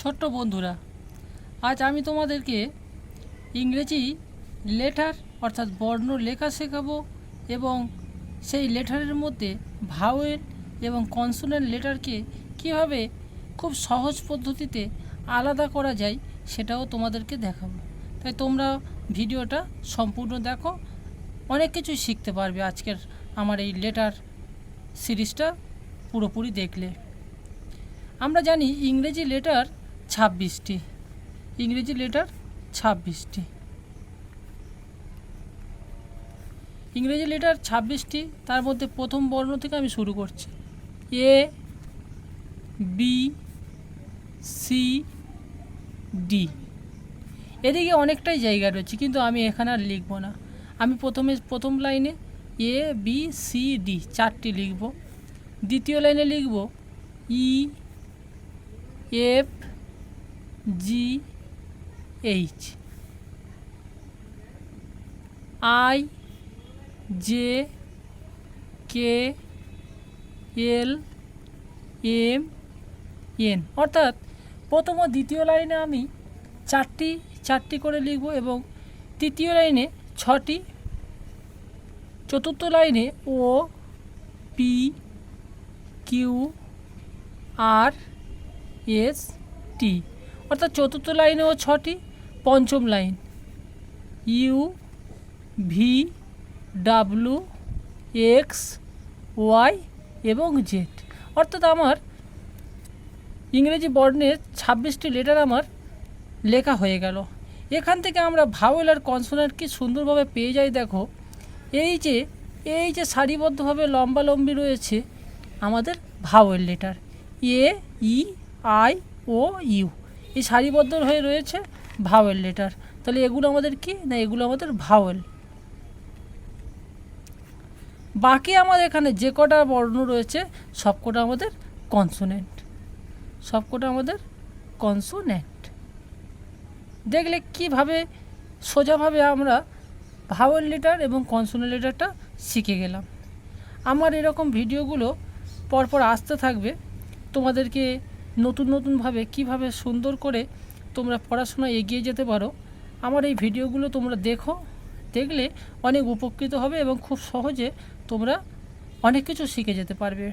ছোট্ট বন্ধুরা, আজ আমি তোমাদেরকে ইংরেজি লেটার অর্থাৎ বর্ণ লেখা শেখাবো এবং সেই লেটারের মধ্যে ভাওয়েল এবং কনসোনেন্ট লেটারকে কীভাবে খুব সহজ পদ্ধতিতে আলাদা করা যায় সেটাও তোমাদেরকে দেখাবো। তাই তোমরা ভিডিওটা সম্পূর্ণ দেখো, অনেক কিছুই শিখতে পারবে আজকের আমার এই লেটার সিরিজটা পুরোপুরি দেখলে। আমরা জানি ইংরেজি লেটার 26টি, ইংরেজি লেটার 26টি, ইংরেজি লেটার 26টি। তার মধ্যে প্রথম বর্ণ থেকে আমি শুরু করছি। এ, বি, সি, ডি। এদিকে অনেকটাই জায়গা রয়েছে, কিন্তু আমি এখানে আর লিখব না। আমি প্রথম লাইনে এ, বি, সি, ডি 4টি লিখব। দ্বিতীয় লাইনে লিখব E, F, G, H, I, J, K, L, M, N. অর্থাৎ প্রথম ও দ্বিতীয় লাইনে আমি চারটি করে লিখব এবং তৃতীয় লাইনে 6টি, চতুর্থ লাইনে O, P, Q, R, S, T. অর্থাৎ চতুর্থ লাইনেও 6টি, পঞ্চম লাইন U, V, W, X, Y এবং জেড। অর্থাৎ আমার ইংরেজি বর্ণের 26টি লেটার আমার লেখা হয়ে গেল। এখান থেকে আমরা ভাওয়েল আর কনসোনেন্ট কি সুন্দরভাবে পেয়ে যাই। দেখো, এই যে সারিবদ্ধভাবে লম্বালম্বি রয়েছে আমাদের vowel letter A, E, I, O, U. এই সারিবদ্ধ হয়ে রয়েছে ভাওয়েল লেটার। তাহলে এগুলো আমাদের কি না, এগুলো আমাদের ভাওয়েল। বাকি আমাদের এখানে যে কটা বর্ণ রয়েছে সবকটা আমাদের কনসোনেন্ট, সবকটা আমাদের কনসোনেন্ট। দেখলে কিভাবে সোজাভাবে আমরা ভাওয়েল লেটার এবং কনসোনেন্ট লেটারটা শিখে গেলাম। আমার এরকম ভিডিওগুলো পরপর আসতে থাকবে। তোমাদেরকে নতুনভাবে কিভাবে সুন্দর করে তোমরা পড়াশোনা এগিয়ে যেতে পারো, আমার এই ভিডিওগুলো তোমরা দেখো। দেখলে অনেক উপকৃত হবে এবং খুব সহজে তোমরা অনেক কিছু শিখে যেতে পারবে।